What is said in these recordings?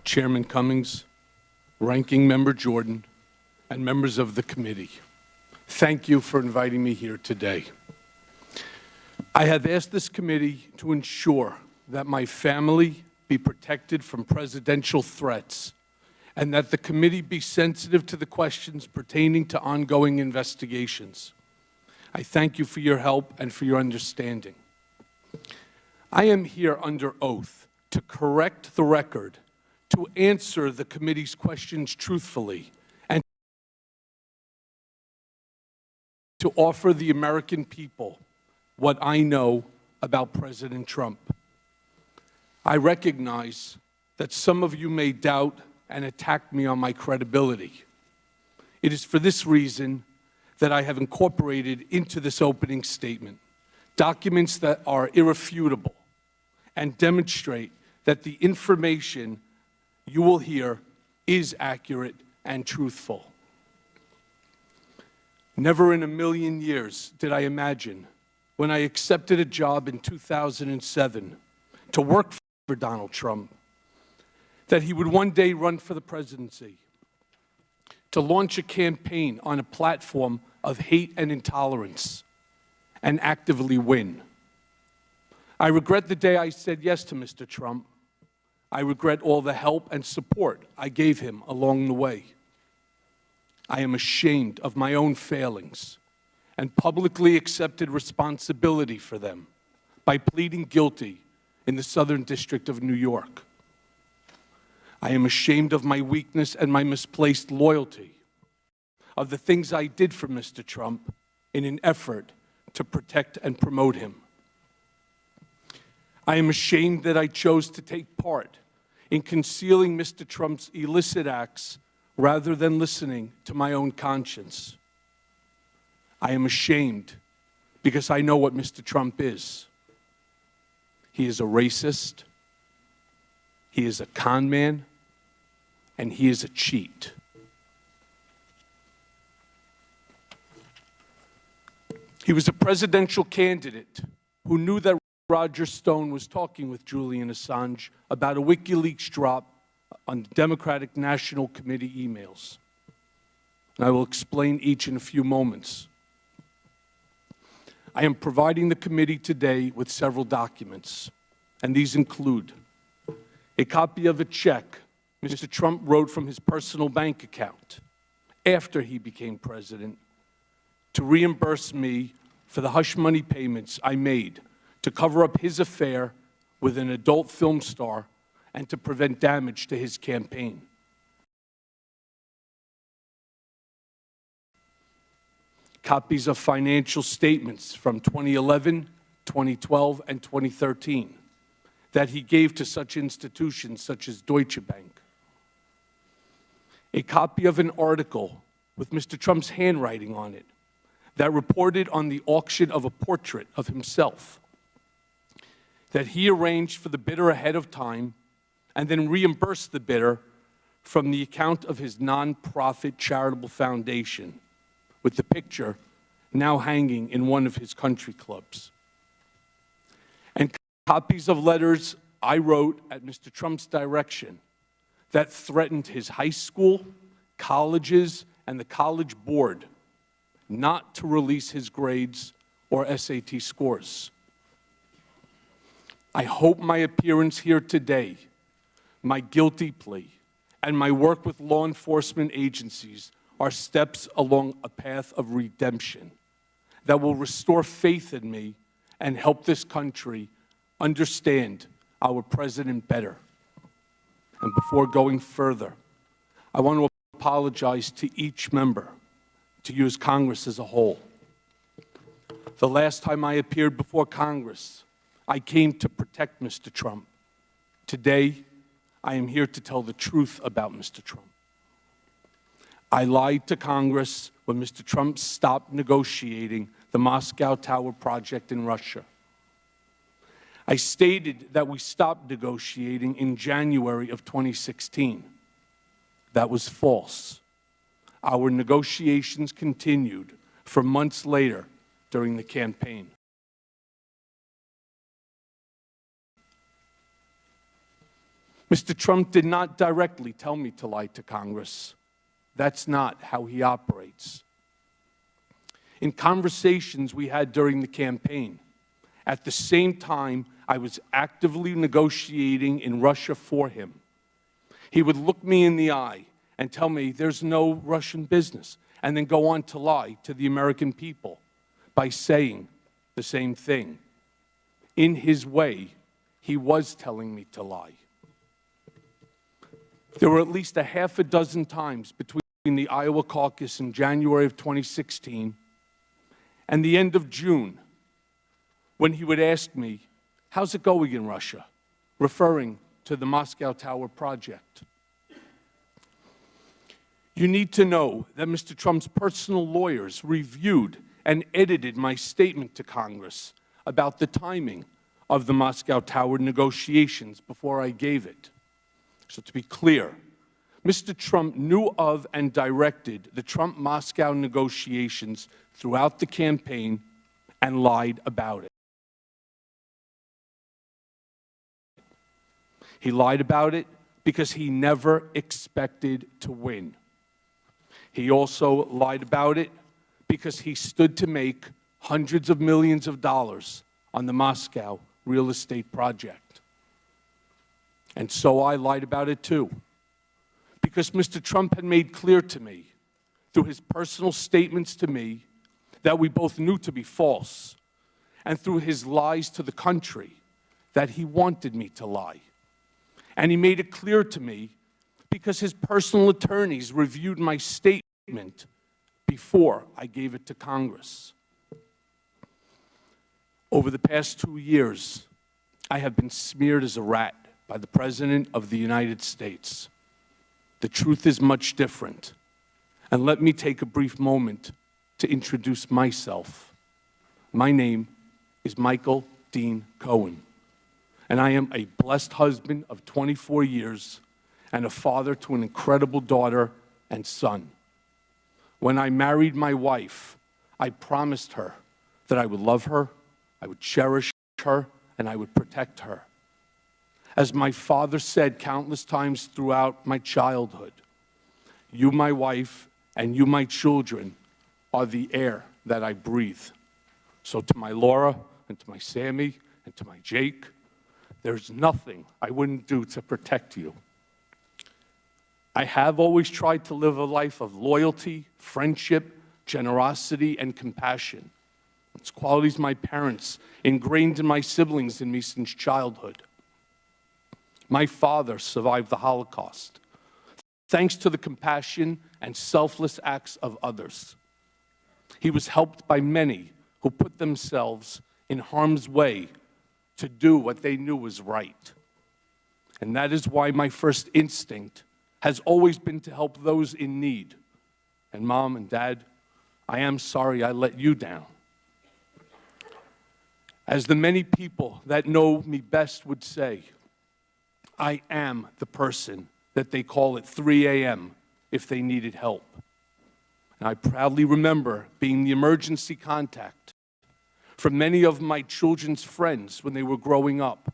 Chairman Cummings, Ranking Member Jordan, and members of the committee. Thank you for inviting me here today. I have asked this committee to ensure that my family be protected from presidential threats and that the committee be sensitive to the questions pertaining to ongoing investigations. I thank you for your help and for your understanding. I am here under oath to correct the record, to answer the committee's questions truthfully, and to offer the American people what I know about President Trump. I recognize that some of you may doubt and attack me on my credibility. It is for this reason that I have incorporated into this opening statement documents that are irrefutable and demonstrate that the information you will hear is accurate and truthful. Never in a million years did I imagine, when I accepted a job in 2007 to work for Donald Trump, that he would one day run for the presidency, to launch a campaign on a platform of hate and intolerance, and actively win. I regret the day I said yes to Mr. Trump. I regret all the help and support I gave him along the way. I am ashamed of my own failings and publicly accepted responsibility for them by pleading guilty in the Southern District of New York. I am ashamed of my weakness and my misplaced loyalty, of the things I did for Mr. Trump in an effort to protect and promote him. I am ashamed that I chose to take part in concealing Mr. Trump's illicit acts rather than listening to my own conscience. I am ashamed because I know what Mr. Trump is. He is a racist, he is a con man, and he is a cheat. He was a presidential candidate who knew that Roger Stone was talking with Julian Assange about a WikiLeaks drop on Democratic National Committee emails. And I will explain each in a few moments. I am providing the committee today with several documents, and these include a copy of a check Mr. Trump wrote from his personal bank account after he became president to reimburse me for the hush money payments I made to cover up his affair with an adult film star and to prevent damage to his campaign. Copies of financial statements from 2011, 2012, and 2013 that he gave to such institutions such as Deutsche Bank. A copy of an article with Mr. Trump's handwriting on it that reported on the auction of a portrait of himself that he arranged for the bidder ahead of time and then reimbursed the bidder from the account of his nonprofit charitable foundation, with the picture now hanging in one of his country clubs. And copies of letters I wrote at Mr. Trump's direction that threatened his high school, colleges, and the college board not to release his grades or SAT scores. I hope my appearance here today, my guilty plea, and my work with law enforcement agencies are steps along a path of redemption that will restore faith in me and help this country understand our president better. And before going further, I want to apologize to each member, to you as Congress as a whole. The last time I appeared before Congress, I came to protect Mr. Trump. Today, I am here to tell the truth about Mr. Trump. I lied to Congress when Mr. Trump stopped negotiating the Moscow Tower project in Russia. I stated that we stopped negotiating in January of 2016. That was false. Our negotiations continued for months later during the campaign. Mr. Trump did not directly tell me to lie to Congress. That's not how he operates. In conversations we had during the campaign, at the same time I was actively negotiating in Russia for him, he would look me in the eye and tell me there's no Russian business, and then go on to lie to the American people by saying the same thing. In his way, he was telling me to lie. There were at least a half a dozen times between the Iowa caucus in January of 2016 and the end of June when he would ask me, "How's it going in Russia?" referring to the Moscow Tower project. You need to know that Mr. Trump's personal lawyers reviewed and edited my statement to Congress about the timing of the Moscow Tower negotiations before I gave it. So to be clear, Mr. Trump knew of and directed the Trump-Moscow negotiations throughout the campaign and lied about it. He lied about it because he never expected to win. He also lied about it because he stood to make hundreds of millions of dollars on the Moscow real estate project. And so I lied about it too, because Mr. Trump had made clear to me, through his personal statements to me, that we both knew to be false, and through his lies to the country, that he wanted me to lie. And he made it clear to me because his personal attorneys reviewed my statement before I gave it to Congress. Over the past 2 years, I have been smeared as a rat by the President of the United States. The truth is much different. And let me take a brief moment to introduce myself. My name is Michael Dean Cohen, and I am a blessed husband of 24 years and a father to an incredible daughter and son. When I married my wife, I promised her that I would love her, I would cherish her, and I would protect her. As my father said countless times throughout my childhood, you, my wife, and you, my children, are the air that I breathe. So to my Laura, and to my Sammy, and to my Jake, there's nothing I wouldn't do to protect you. I have always tried to live a life of loyalty, friendship, generosity, and compassion. It's qualities my parents ingrained in my siblings and me since childhood. My father survived the Holocaust, thanks to the compassion and selfless acts of others. He was helped by many who put themselves in harm's way to do what they knew was right. And that is why my first instinct has always been to help those in need. And Mom and Dad, I am sorry I let you down. As the many people that know me best would say, I am the person that they call at 3 a.m. if they needed help. And I proudly remember being the emergency contact for many of my children's friends when they were growing up,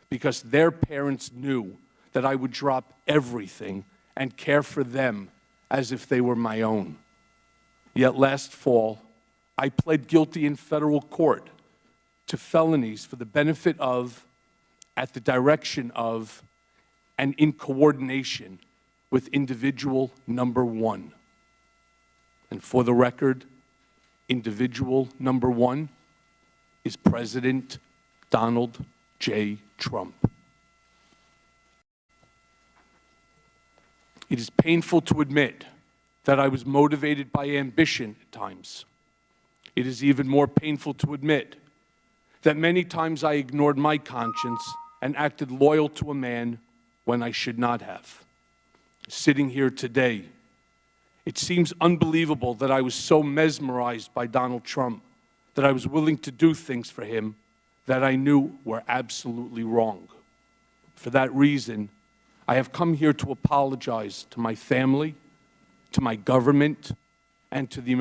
because their parents knew that I would drop everything and care for them as if they were my own. Yet last fall, I pled guilty in federal court to felonies for the benefit of, at the direction of, and in coordination with individual number one. And for the record, individual number one is President Donald J. Trump. It is painful to admit that I was motivated by ambition at times. It is even more painful to admit that many times I ignored my conscience and acted loyal to a man when I should not have. Sitting here today, it seems unbelievable that I was so mesmerized by Donald Trump that I was willing to do things for him that I knew were absolutely wrong. For that reason, I have come here to apologize to my family, to my government, and to the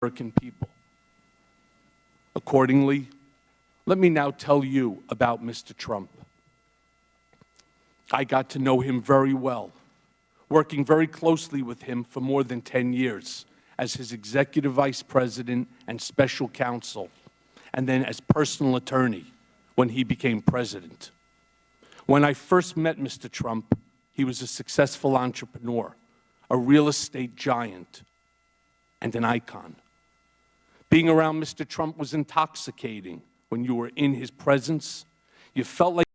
American people. Accordingly, Let me now tell you about Mr. Trump. I got to know him very well, working very closely with him for more than 10 years as his executive vice president and special counsel, and then as personal attorney when he became president. When I first met Mr. Trump, he was a successful entrepreneur, a real estate giant, and an icon. Being around Mr. Trump was intoxicating. When you were in his presence, you felt like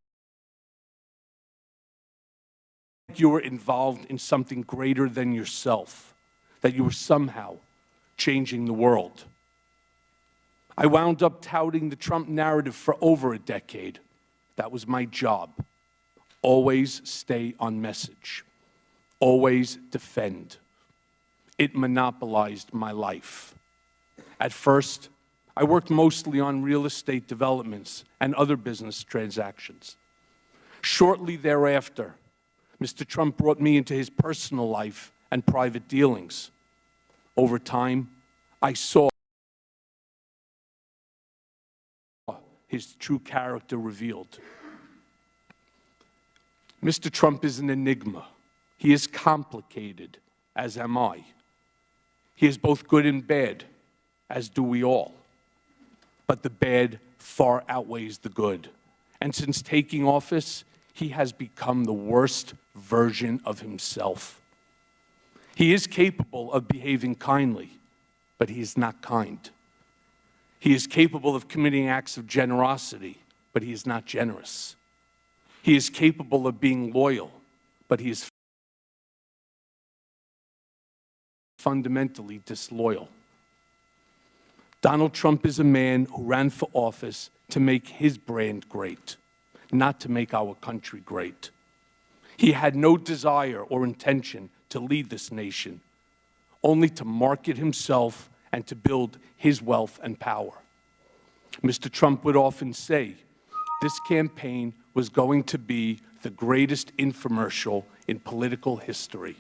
you were involved in something greater than yourself, that you were somehow changing the world. I wound up touting the Trump narrative for over a decade. That was my job. Always stay on message. Always defend. It monopolized my life. At first, I worked mostly on real estate developments and other business transactions. Shortly thereafter, Mr. Trump brought me into his personal life and private dealings. Over time, I saw his true character revealed. Mr. Trump is an enigma. He is complicated, as am I. He is both good and bad, as do we all. But the bad far outweighs the good. And since taking office, he has become the worst version of himself. He is capable of behaving kindly, but he is not kind. He is capable of committing acts of generosity, but he is not generous. He is capable of being loyal, but he is fundamentally disloyal. Donald Trump is a man who ran for office to make his brand great, not to make our country great. He had no desire or intention to lead this nation, only to market himself and to build his wealth and power. Mr. Trump would often say, this campaign was going to be the greatest infomercial in political history.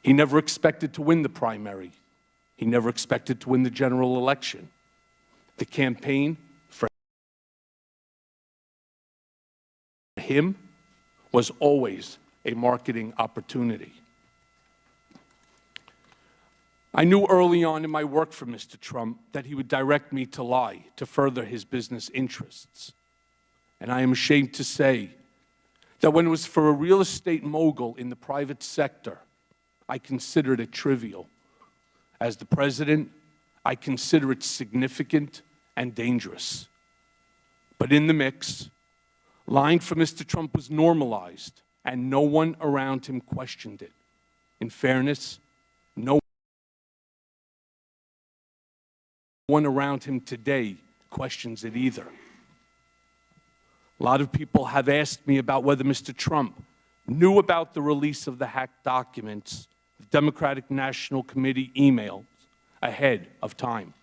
He never expected to win the primary. He never expected to win the general election. The campaign for him was always a marketing opportunity. I knew early on in my work for Mr. Trump that he would direct me to lie to further his business interests. And I am ashamed to say that when it was for a real estate mogul in the private sector, I considered it trivial. As the president, I consider it significant and dangerous. But in the mix, lying for Mr. Trump was normalized, and no one around him questioned it. In fairness, no one around him today questions it either. A lot of people have asked me about whether Mr. Trump knew about the release of the hacked documents, the Democratic National Committee emails, ahead of time.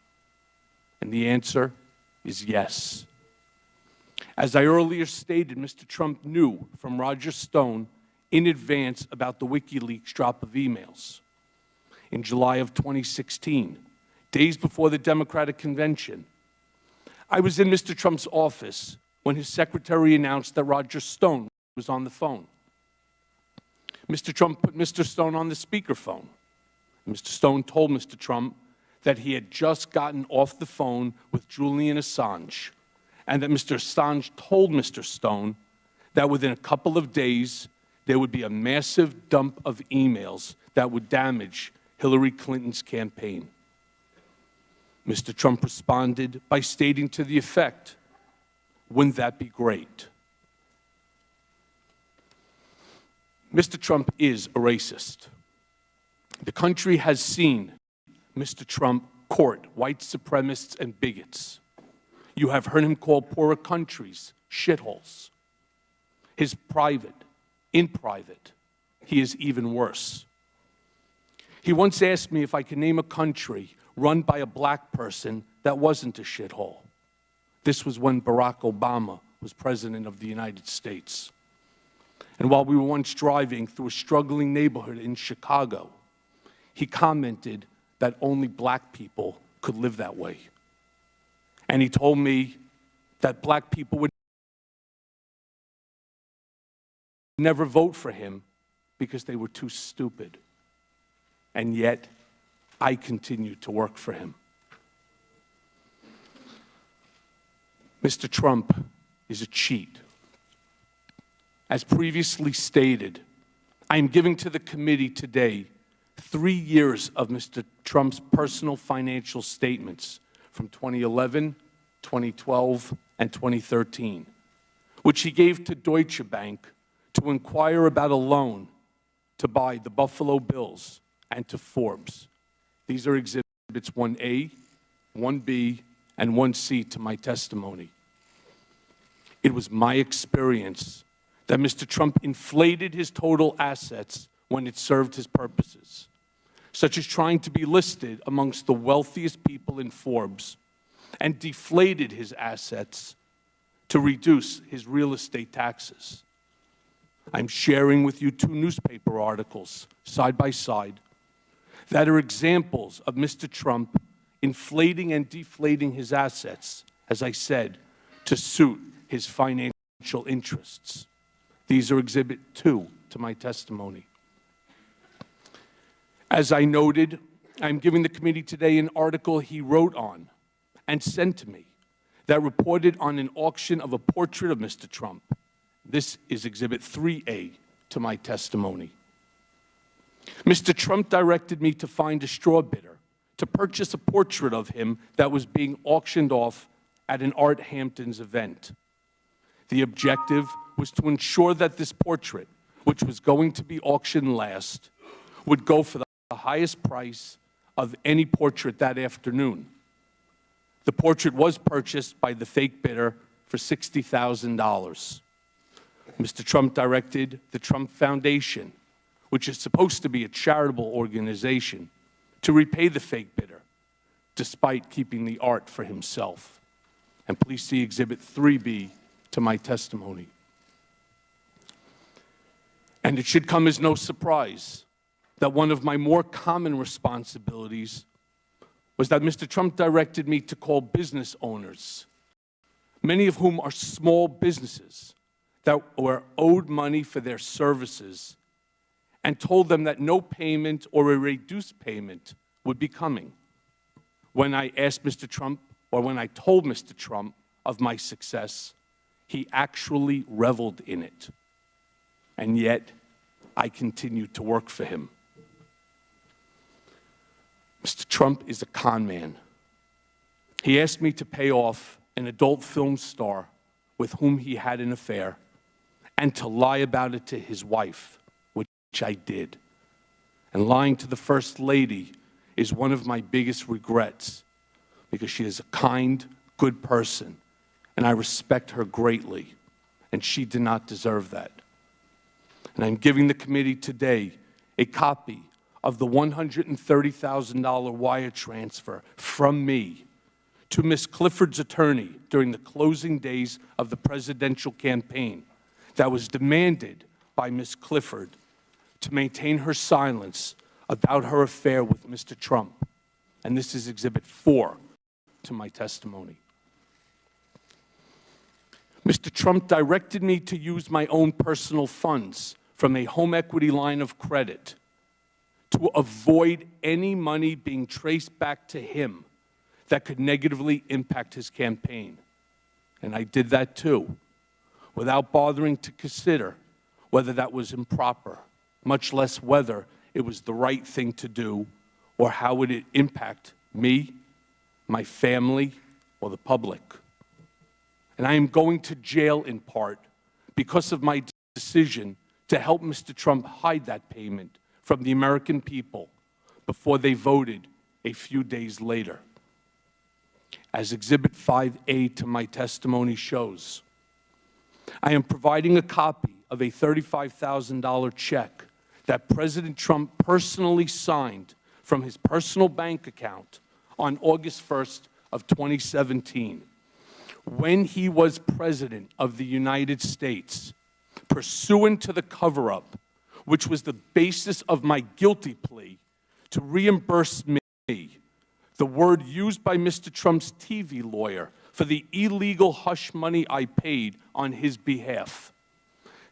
And the answer is yes. As I earlier stated, Mr. Trump knew from Roger Stone in advance about the WikiLeaks drop of emails. In July of 2016, days before the Democratic convention, I was in Mr. Trump's office when his secretary announced that Roger Stone was on the phone. Mr. Trump put Mr. Stone on the speakerphone. Mr. Stone told Mr. Trump that he had just gotten off the phone with Julian Assange, and that Mr. Assange told Mr. Stone that within a couple of days, there would be a massive dump of emails that would damage Hillary Clinton's campaign. Mr. Trump responded by stating to the effect, "Wouldn't that be great?" Mr. Trump is a racist. The country has seen Mr. Trump court white supremacists and bigots. You have heard him call poorer countries shitholes. In private, he is even worse. He once asked me if I could name a country run by a black person that wasn't a shithole. This was when Barack Obama was president of the United States. And while we were once driving through a struggling neighborhood in Chicago, he commented that only black people could live that way. And he told me that black people would never vote for him because they were too stupid. And yet, I continued to work for him. Mr. Trump is a cheat. As previously stated, I am giving to the committee today 3 years of Mr. Trump's personal financial statements from 2011, 2012, and 2013, which he gave to Deutsche Bank to inquire about a loan to buy the Buffalo Bills and to Forbes. These are Exhibits 1A, 1B, and 1C to my testimony. It was my experience that Mr. Trump inflated his total assets when it served his purposes, such as trying to be listed amongst the wealthiest people in Forbes, and deflated his assets to reduce his real estate taxes. I'm sharing with you 2 newspaper articles, side by side, that are examples of Mr. Trump inflating and deflating his assets, as I said, to suit his financial interests. These are Exhibit 2 to my testimony. As I noted, I'm giving the committee today an article he wrote on and sent to me that reported on an auction of a portrait of Mr. Trump. This is Exhibit 3A to my testimony. Mr. Trump directed me to find a straw bidder to purchase a portrait of him that was being auctioned off at an Art Hamptons event. The objective was to ensure that this portrait, which was going to be auctioned last, would go for the highest price of any portrait that afternoon. The portrait was purchased by the fake bidder for $60,000. Mr. Trump directed the Trump Foundation, which is supposed to be a charitable organization, to repay the fake bidder, despite keeping the art for himself. And please see Exhibit 3B to my testimony. And it should come as no surprise that one of my more common responsibilities was that Mr. Trump directed me to call business owners, many of whom are small businesses that were owed money for their services, and told them that no payment or a reduced payment would be coming. When I asked Mr. Trump, or when I told Mr. Trump of my success, he actually reveled in it. And yet, I continued to work for him. Mr. Trump is a con man. He asked me to pay off an adult film star with whom he had an affair and to lie about it to his wife, which I did. And lying to the First Lady is one of my biggest regrets because she is a kind, good person, and I respect her greatly, and she did not deserve that. And I'm giving the committee today a copy of the $130,000 wire transfer from me to Ms. Clifford's attorney during the closing days of the presidential campaign that was demanded by Ms. Clifford to maintain her silence about her affair with Mr. Trump. And this is Exhibit 4 to my testimony. Mr. Trump directed me to use my own personal funds from a home equity line of credit to avoid any money being traced back to him that could negatively impact his campaign. And I did that too, without bothering to consider whether that was improper, much less whether it was the right thing to do or how would it impact me, my family, or the public. And I am going to jail in part because of my decision to help Mr. Trump hide that payment from the American people before they voted a few days later. As Exhibit 5A to my testimony shows, I am providing a copy of a $35,000 check that President Trump personally signed from his personal bank account on August 1st of 2017, when he was President of the United States, pursuant to the cover-up, which was the basis of my guilty plea to reimburse me, the word used by Mr. Trump's TV lawyer for the illegal hush money I paid on his behalf.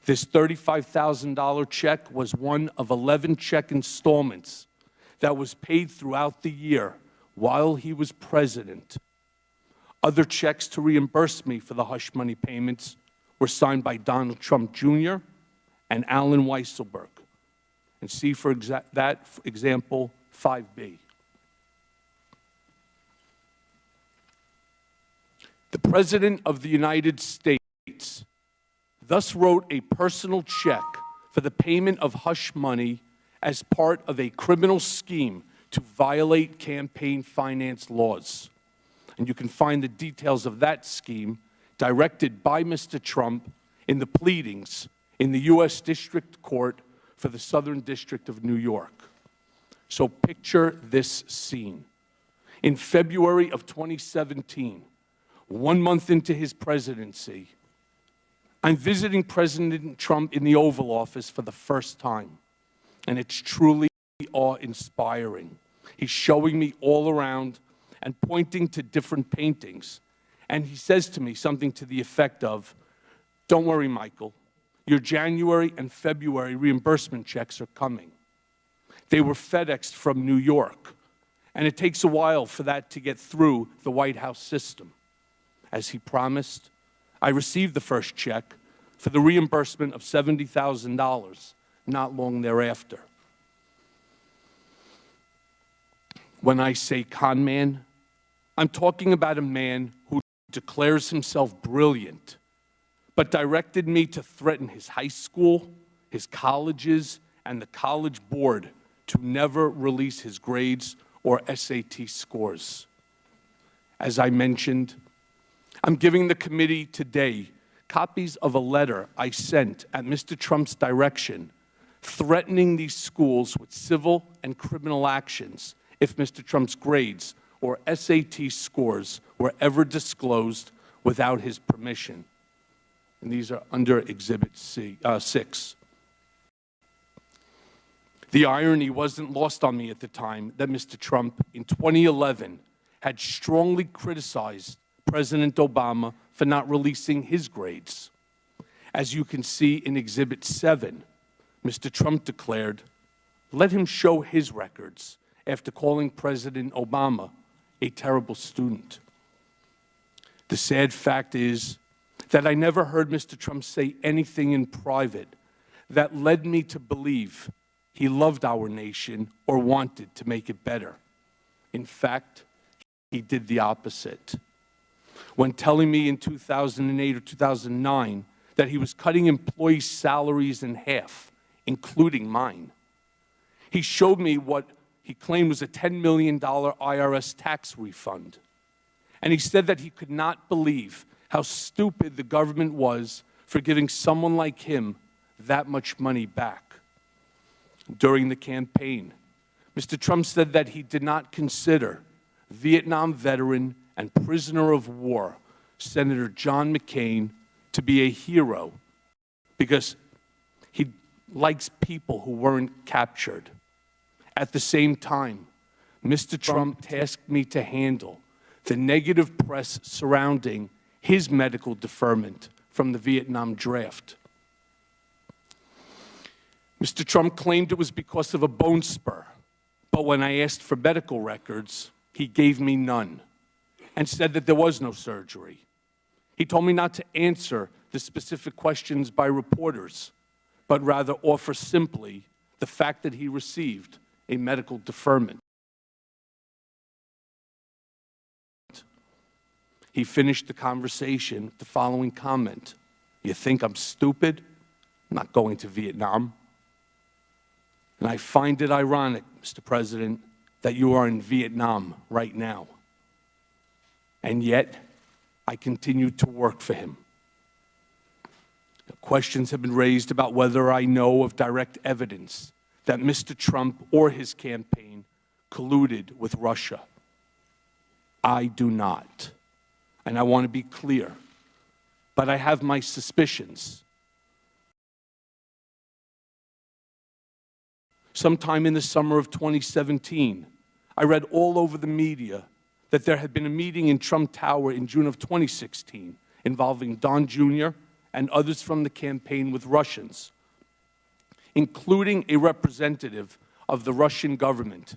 This $35,000 check was one of 11 check installments that was paid throughout the year while he was president. Other checks to reimburse me for the hush money payments were signed by Donald Trump Jr. and Alan Weisselberg. And see for that example 5B. The President of the United States thus wrote a personal check for the payment of hush money as part of a criminal scheme to violate campaign finance laws. And you can find the details of that scheme directed by Mr. Trump in the pleadings in the U.S. District Court for the Southern District of New York. So picture this scene. In February of 2017, 1 month into his presidency, I'm visiting President Trump in the Oval Office for the first time, and it's truly awe-inspiring. He's showing me all around and pointing to different paintings, and he says to me something to the effect of, "Don't worry, Michael, your January and February reimbursement checks are coming." They were FedExed from New York, and it takes a while for that to get through the White House system. As he promised, I received the first check for the reimbursement of $70,000 not long thereafter. When I say con man, I'm talking about a man who declares himself brilliant, but directed me to threaten his high school, his colleges, and the college board to never release his grades or SAT scores. As I mentioned, I'm giving the committee today copies of a letter I sent at Mr. Trump's direction threatening these schools with civil and criminal actions if Mr. Trump's grades or SAT scores were ever disclosed without his permission. And these are under Exhibit 6. The irony wasn't lost on me at the time that Mr. Trump, in 2011, had strongly criticized President Obama for not releasing his grades. As you can see in Exhibit 7, Mr. Trump declared, "Let him show his records," after calling President Obama a terrible student. The sad fact is that I never heard Mr. Trump say anything in private that led me to believe he loved our nation or wanted to make it better. In fact, he did the opposite. When telling me in 2008 or 2009 that he was cutting employees' salaries in half, including mine, he showed me what he claimed was a $10 million IRS tax refund. And he said that he could not believe how stupid the government was for giving someone like him that much money back. During the campaign, Mr. Trump said that he did not consider Vietnam veteran and prisoner of war Senator John McCain to be a hero because he likes people who weren't captured. At the same time, Mr. Trump tasked me to handle the negative press surrounding his medical deferment from the Vietnam draft. Mr. Trump claimed it was because of a bone spur, but when I asked for medical records, he gave me none and said that there was no surgery. He told me not to answer the specific questions by reporters, but rather offer simply the fact that he received a medical deferment. He finished the conversation with the following comment: "You think I'm stupid? I'm not going to Vietnam." And I find it ironic, Mr. President, that you are in Vietnam right now. And yet, I continue to work for him. Questions have been raised about whether I know of direct evidence that Mr. Trump or his campaign colluded with Russia. I do not. And I want to be clear, but I have my suspicions. Sometime in the summer of 2017, I read all over the media that there had been a meeting in Trump Tower in June of 2016 involving Don Jr. and others from the campaign with Russians, including a representative of the Russian government,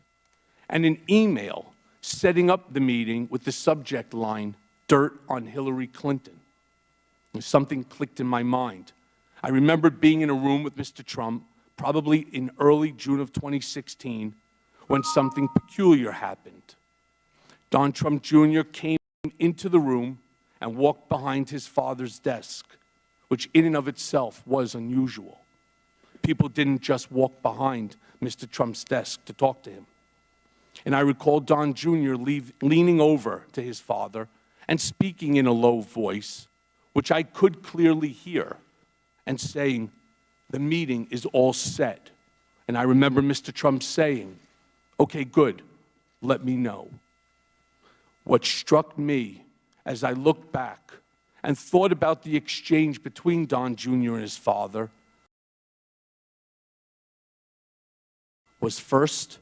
and an email setting up the meeting with the subject line, "Dirt on Hillary Clinton." And something clicked in my mind. I remembered being in a room with Mr. Trump, probably in early June of 2016, when something peculiar happened. Don Trump Jr. came into the room and walked behind his father's desk, which in and of itself was unusual. People didn't just walk behind Mr. Trump's desk to talk to him. And I recall Don Jr. leaning over to his father and speaking in a low voice, which I could clearly hear, and saying, "The meeting is all set." And I remember Mr. Trump saying, "Okay, good, let me know." What struck me as I looked back and thought about the exchange between Don Jr. and his father was first,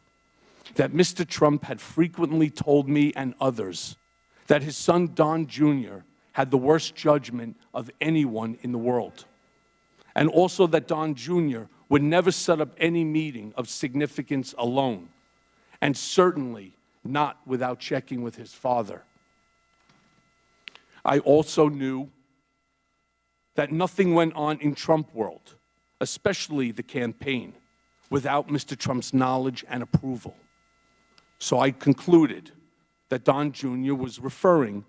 that Mr. Trump had frequently told me and others that his son Don Jr. had the worst judgment of anyone in the world, and also that Don Jr. would never set up any meeting of significance alone, and certainly not without checking with his father. I also knew that nothing went on in Trump world, especially the campaign, without Mr. Trump's knowledge and approval. So I concluded that Don Jr. was referring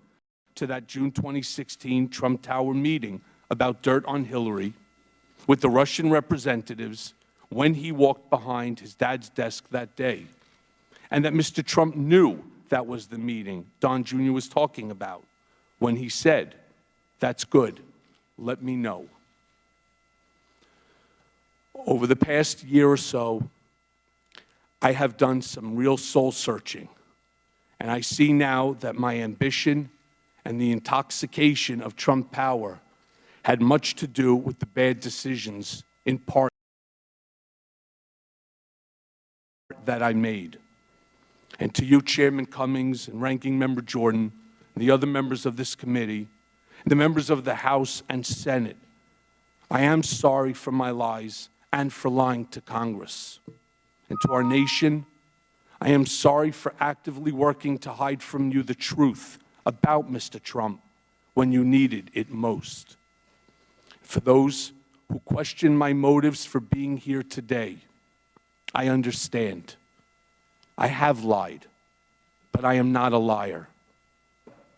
to that June 2016 Trump Tower meeting about dirt on Hillary with the Russian representatives when he walked behind his dad's desk that day, and that Mr. Trump knew that was the meeting Don Jr. was talking about when he said, "That's good, let me know." Over the past year or so, I have done some real soul searching, and I see now that my ambition and the intoxication of Trump power had much to do with the bad decisions, in part, that I made. And to you, Chairman Cummings and Ranking Member Jordan, and the other members of this committee, the members of the House and Senate, I am sorry for my lies and for lying to Congress. And to our nation, I am sorry for actively working to hide from you the truth about Mr. Trump when you needed it most. For those who question my motives for being here today, I understand. I have lied, but I am not a liar.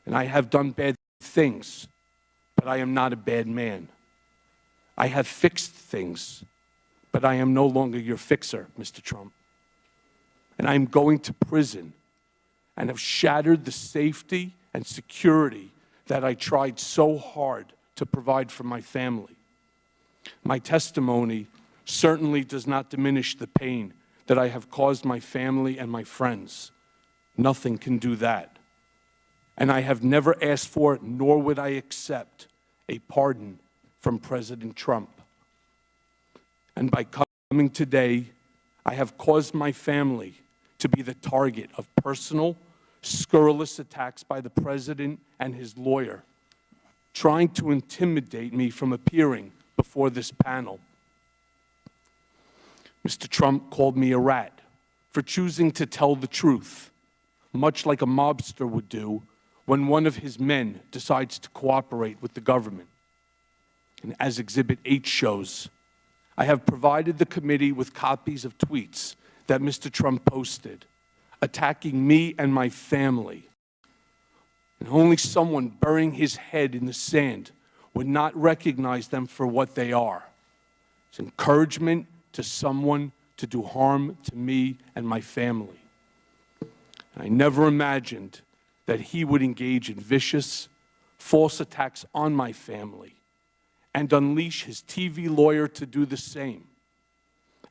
And I have done bad things, but I am not a bad man. I have fixed things, but I am no longer your fixer, Mr. Trump. And I am going to prison and have shattered the safety and security that I tried so hard to provide for my family. My testimony certainly does not diminish the pain that I have caused my family and my friends. Nothing can do that. And I have never asked for, nor would I accept, a pardon from President Trump. And by coming today, I have caused my family to be the target of personal, scurrilous attacks by the President and his lawyer, trying to intimidate me from appearing before this panel. Mr. Trump called me a rat for choosing to tell the truth, much like a mobster would do when one of his men decides to cooperate with the government. And as Exhibit 8 shows, I have provided the committee with copies of tweets that Mr. Trump posted, attacking me and my family. And only someone burying his head in the sand would not recognize them for what they are. It's encouragement to someone to do harm to me and my family. I never imagined that he would engage in vicious, false attacks on my family and unleash his TV lawyer to do the same.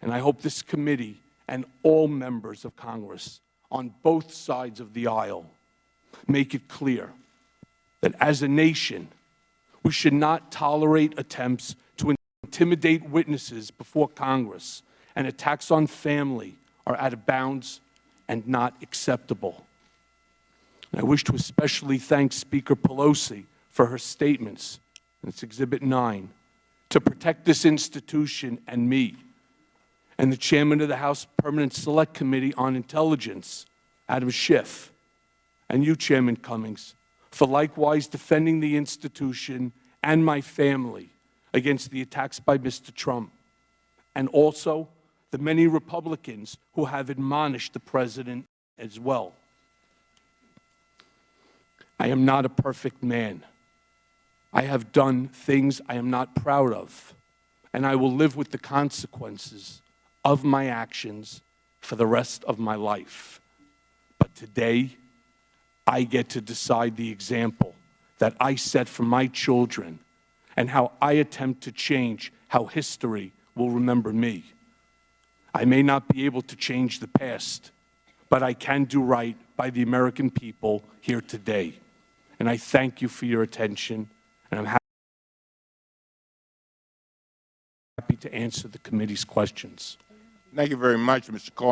And I hope this committee and all members of Congress on both sides of the aisle make it clear that as a nation, we should not tolerate attempts to intimidate witnesses before Congress, and attacks on family are out of bounds and not acceptable. And I wish to especially thank Speaker Pelosi for her statements, and it's Exhibit 9, to protect this institution and me, and the Chairman of the House Permanent Select Committee on Intelligence, Adam Schiff, and you, Chairman Cummings, for likewise defending the institution and my family against the attacks by Mr. Trump, and also the many Republicans who have admonished the President as well. I am not a perfect man. I have done things I am not proud of, and I will live with the consequences of my actions for the rest of my life. But today, I get to decide the example that I set for my children and how I attempt to change how history will remember me. I may not be able to change the past, but I can do right by the American people here today. And I thank you for your attention, and I'm happy to answer the committee's questions. Thank you very much, Mr. Cohen.